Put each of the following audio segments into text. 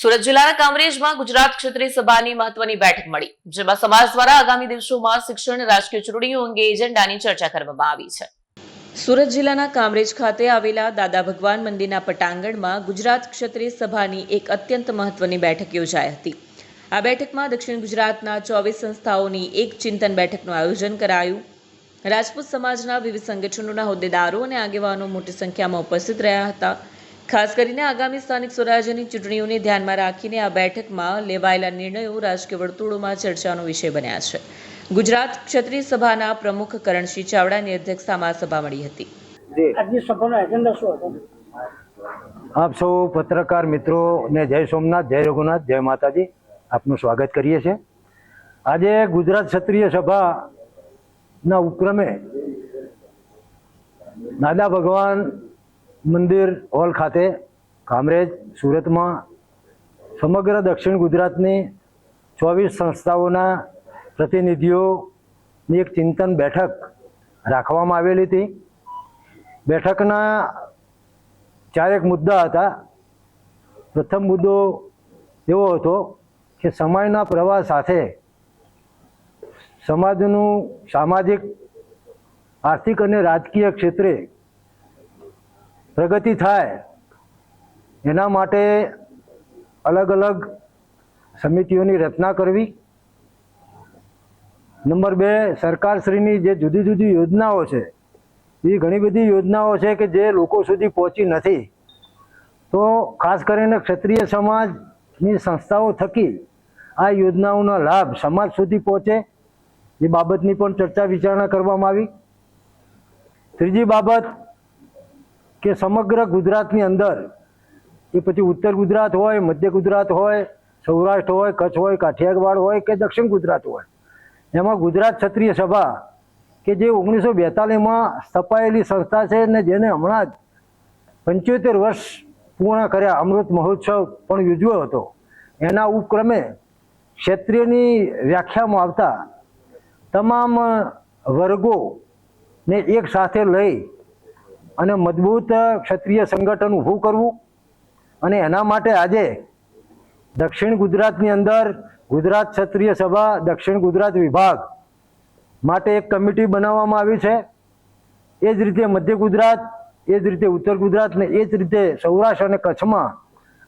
સુરત જિલ્લાના કામરેજમાં ગુજરાત ક્ષત્રિય સભાની મહત્વની બેઠક મળી, જેમાં સમાજ દ્વારા આગામી દિવસોમાં શિક્ષણ રાજકીય ચૂંટણીઓ અંગે એજન્ડાની ચર્ચા કરવામાં આવી છે. સુરત જિલ્લાના કામરેજ ખાતે આવેલા દાદા ભગવાન મંદિરના પટાંગણમાં ગુજરાત ક્ષત્રિય સભાની એક અત્યંત મહત્વની બેઠક યોજાઈ હતી. આ બેઠકમાં દક્ષિણ ગુજરાતના 24 સંસ્થાઓની એક ચિંતન બેઠકનું આયોજન કરાયું. રાજપૂત સમાજના વિવિધ સંગઠનોના હોદ્દેદારો અને આગેવાનો મોટી સંખ્યામાં ઉપસ્થિત રહ્યા હતા. ખાસ કરીને આગામી સ્થાનિક સ્વરાજ્યની ચૂંટણીઓને ધ્યાનમાં રાખીને આ બેઠકમાં લેવાયેલા નિર્ણયો રાજકીય વર્તુળોમાં ચર્ચાનો વિષય બન્યા છે. ગુજરાત ક્ષત્રિય સભાના પ્રમુખ કરણસિંહ ચાવડાની અધ્યક્ષતામાં સભા મળી હતી. આજની સભાનો એજન્ડા શું હતો? આપ સૌ પત્રકાર મિત્રોને જય સોમનાથ, જય રઘુનાથ, જય માતાજી. આપનું સ્વાગત કરીએ છીએ. આજે ગુજરાત ક્ષત્રિય સભાના ઉપક્રમે દાદા ભગવાન મંદિર હોલ ખાતે કામરેજ સુરતમાં સમગ્ર દક્ષિણ ગુજરાતની 24 સંસ્થાઓના પ્રતિનિધિઓની એક ચિંતન બેઠક રાખવામાં આવેલી હતી. બેઠકના 4 મુદ્દા હતા. પ્રથમ મુદ્દો એવો હતો કે સમયના પ્રવાહ સાથે સમાજનું સામાજિક, આર્થિક અને રાજકીય ક્ષેત્રે પ્રગતિ થાય એના માટે અલગ અલગ સમિતિઓની રચના કરવી. નંબર 2, સરકારશ્રીની જે જુદી જુદી યોજનાઓ છે, એ ઘણી બધી યોજનાઓ છે કે જે લોકો સુધી પહોંચી નથી, તો ખાસ કરીને ક્ષત્રિય સમાજની સંસ્થાઓ થકી આ યોજનાઓનો લાભ સમાજ સુધી પહોંચે એ બાબતની પણ ચર્ચા વિચારણા કરવામાં આવી. ત્રીજી બાબત કે સમગ્ર ગુજરાતની અંદર, એ પછી ઉત્તર ગુજરાત હોય, મધ્ય ગુજરાત હોય, સૌરાષ્ટ્ર હોય, કચ્છ હોય, કાઠિયાવાડ હોય કે દક્ષિણ ગુજરાત હોય, એમાં ગુજરાત ક્ષત્રિય સભા કે જે 1942માં સ્થપાયેલી સંસ્થા છે ને જેને હમણાં જ 75 વર્ષ પૂર્ણ કર્યા, અમૃત મહોત્સવ પણ યોજ્યો હતો, એના ઉપક્રમે ક્ષત્રિયની વ્યાખ્યામાં આવતા તમામ વર્ગોને એક સાથે લઈ અને મજબૂત ક્ષત્રિય સંગઠન ઊભું કરવું. અને એના માટે આજે દક્ષિણ ગુજરાતની અંદર ગુજરાત ક્ષત્રિય સભા દક્ષિણ ગુજરાત વિભાગ માટે એક કમિટી બનાવવામાં આવી છે. એ જ રીતે મધ્ય ગુજરાત, એ જ રીતે ઉત્તર ગુજરાત ને એ જ રીતે સૌરાષ્ટ્ર અને કચ્છમાં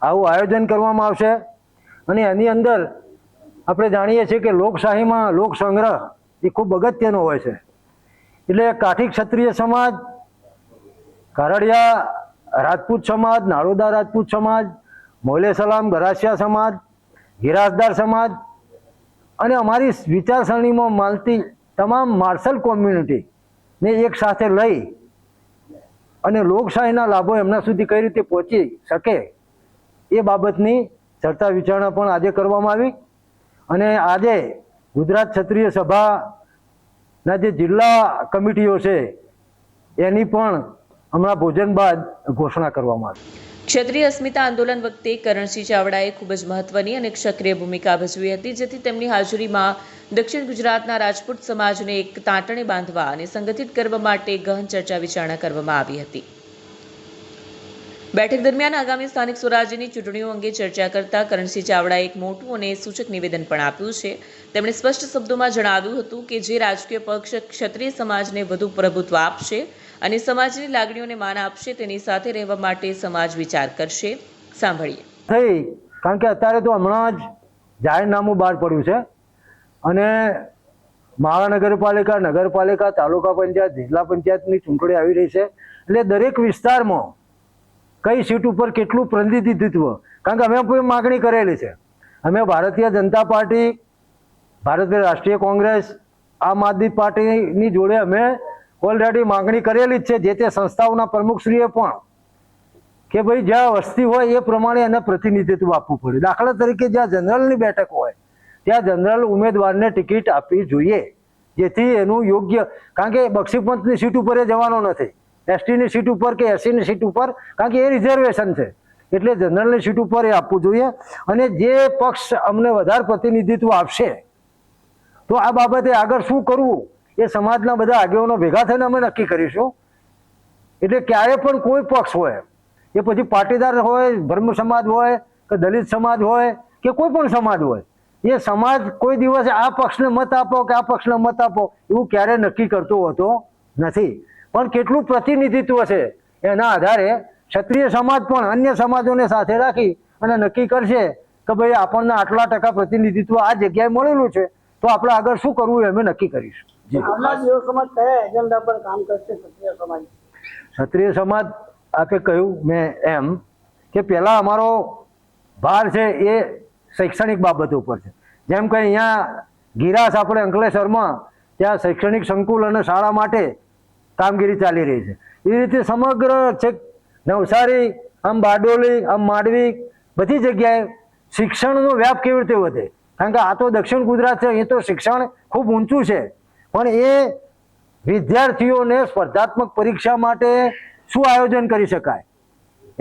આવું આયોજન કરવામાં આવશે. અને એની અંદર આપણે જાણીએ છીએ કે લોકશાહીમાં લોક સંગ્રહ એ ખૂબ અગત્યનો હોય છે. એટલે કાઠી ક્ષત્રિય સમાજ, કારડિયા રાજપૂત સમાજ, નાળોદા રાજપૂત સમાજ, મોલે સલામ ગરાસિયા સમાજ, ગિરાસદાર સમાજ અને અમારી વિચારસરણીમાં માલતી તમામ માર્શલ કોમ્યુનિટીને એક સાથે લઈ અને લોકશાહીના લાભો એમના સુધી કઈ રીતે પહોંચી શકે એ બાબતની ચર્ચા વિચારણા પણ આજે કરવામાં આવી. અને આજે ગુજરાત ક્ષત્રિય સભાના જે જિલ્લા કમિટીઓ છે એની પણ હમણાં ભોજન બાદ ઘોષણા કરવામાં આવી. ક્ષત્રિય અસ્મિતા આંદોલન વખતે કરણસિંહ ચાવડાએ ખૂબ જ મહત્વની અને સક્રિય ભૂમિકા ભજવી હતી, જેથી તેમની હાજરીમાં દક્ષિણ ગુજરાતના રાજપૂત સમાજને એક તાંટણે બાંધવા અને સંગઠિત કરવા માટે ગહન ચર્ચા વિચારણા કરવામાં આવી હતી. બેઠક દરમિયાન આગામી સ્થાનિક સ્વરાજ્યની ચૂંટણીઓ અંગે ચર્ચા કરતા કરણસિંહ ચાવડાએ એક મોટું અને સૂચક નિવેદન પણ આપ્યું છે. તેમણે સ્પષ્ટ શબ્દોમાં જણાવ્યું હતું કે જે રાજકીય પક્ષ ક્ષત્રિય સમાજને વધુ પ્રભુત્વ આપશે અને સમાજની લાગણીઓને માન આપશે, તેની સાથે રહેવા માટે સમાજ વિચાર કરશે. સાંભળીએ. કારણ કે અત્યારે તો હમણાં જ જાહેરનામું બહાર પડ્યું છે અને મહાનગરપાલિકા, નગરપાલિકા, તાલુકા પંચાયત, જિલ્લા પંચાયતની ચૂંટણી આવી રહી છે. એટલે દરેક વિસ્તારમાં કઈ સીટ ઉપર કેટલું પ્રતિનિધિત્વ, કારણ કે અમે પણ માગણી કરેલી છે. અમે ભારતીય જનતા પાર્ટી, ભારતીય રાષ્ટ્રીય કોંગ્રેસ, આમ આદમી પાર્ટીની જોડે અમે ઓલરેડી માગણી કરેલી જ છે. જે તે સંસ્થાઓના પ્રમુખશ્રીએ પણ કે ભાઈ જ્યાં વસ્તી હોય એ પ્રમાણે એને પ્રતિનિધિત્વ આપવું પડે. દાખલા તરીકે જ્યાં જનરલની બેઠક હોય ત્યાં જનરલ ઉમેદવારને ટિકિટ આપવી જોઈએ, જેથી એનું યોગ્ય, કારણ કે બક્ષીપંચની સીટ ઉપર એ જવાનો નથી, એસટીની સીટ ઉપર કે એસસીની સીટ ઉપર, કારણ કે એ રિઝર્વેશન છે. એટલે જનરલની સીટ ઉપર એ આપવું જોઈએ. અને જે પક્ષ અમને વધારે પ્રતિનિધિત્વ આપશે તો આ બાબતે આગળ શું કરવું એ સમાજના બધા આગેવાનો ભેગા થઈને અમે નક્કી કરીશું. એટલે ક્યારે પણ કોઈ પક્ષ હોય, એ પછી પાટીદાર હોય, બ્રહ્મ સમાજ હોય કે દલિત સમાજ હોય કે કોઈ પણ સમાજ હોય, એ સમાજ કોઈ દિવસ આ પક્ષને મત આપો કે આ પક્ષને મત આપો એવું ક્યારે નક્કી કરતો હોતો નથી. પણ કેટલું પ્રતિનિધિત્વ છે એના આધારે ક્ષત્રિય સમાજ પણ અન્ય સમાજોને સાથે રાખી અને નક્કી કરશે કે ભાઈ આપણને આટલા ટકા પ્રતિનિધિત્વ આ જગ્યાએ મળેલું છે, તો આપણે આગળ શું કરવું એ અમે નક્કી કરીશું. આવનાર દિવસોમાં કયા એજન્ડા પર કામ કરશે ક્ષત્રિય સમાજ? ક્ષત્રિય સમાજ આપે કહ્યું મેં એમ કે પહેલાં અમારો ભાર છે એ શૈક્ષણિક બાબતો પર છે. જેમ કે અહીંયા ગિરાસ આપણે અંકલેશ્વરમાં ત્યાં શૈક્ષણિક સંકુલ અને શાળા માટે કામગીરી ચાલી રહી છે. એ રીતે સમગ્ર છેક નવસારી, આમ બારડોલી, આમ માંડવી બધી જગ્યાએ શિક્ષણનો વ્યાપ કેવી રીતે વધે, કારણ કે આ તો દક્ષિણ ગુજરાત છે, એ તો શિક્ષણ ખૂબ ઊંચું છે, પણ એ વિદ્યાર્થીઓને સ્પર્ધાત્મક પરીક્ષા માટે શું આયોજન કરી શકાય,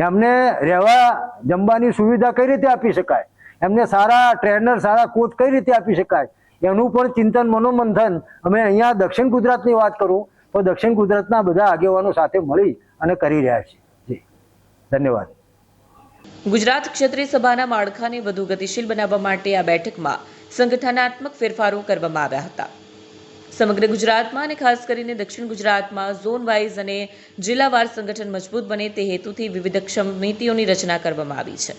એમને રહેવા જમવાની સુવિધા કઈ રીતે આપી શકાય, એમને સારા ટ્રેનર, સારા કોચ કઈ રીતે આપી શકાય, એનું પણ ચિંતન મનોમંથન અમે અહીંયા દક્ષિણ ગુજરાતની વાત કરું તો દક્ષિણ ગુજરાતના બધા આગેવાનો સાથે મળી અને કરી રહ્યા છીએ. જી ધન્યવાદ. ગુજરાત ક્ષત્રિય સભાના માળખાને વધુ ગતિશીલ બનાવવા માટે આ બેઠકમાં સંગઠનાત્મક ફેરફારો કરવામાં આવ્યા હતા. સમગ્ર ગુજરાતમાં અને ખાસ કરીને દક્ષિણ ગુજરાતમાં ઝોન વાઇઝ અને જિલ્લાવાર સંગઠન મજબૂત બને તે હેતુથી વિવિધ સમિતિઓની રચના કરવામાં આવી છે.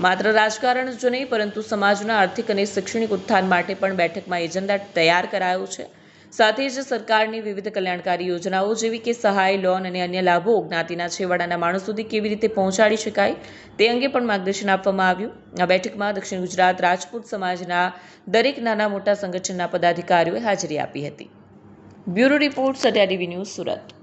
માત્ર રાજકારણ જ નહીં પરંતુ સમાજના આર્થિક અને શૈક્ષણિક ઉત્થાન માટે પણ બેઠકમાં એજન્ડા તૈયાર કરાયો છે. સાથે જ સરકારની વિવિધ કલ્યાણકારી યોજનાઓ જેવી કે સહાય, લોન અને અન્ય લાભો જ્ઞાતિના છેવાડાના માણસ સુધી કેવી રીતે પહોંચાડી શકાય તે અંગે પણ માર્ગદર્શન આપવામાં આવ્યું. આ બેઠકમાં દક્ષિણ ગુજરાત રાજપૂત સમાજના દરેક નાના મોટા સંગઠનના પદાધિકારીઓએ હાજરી આપી હતી. Bureau report, Satya TV news, Surat.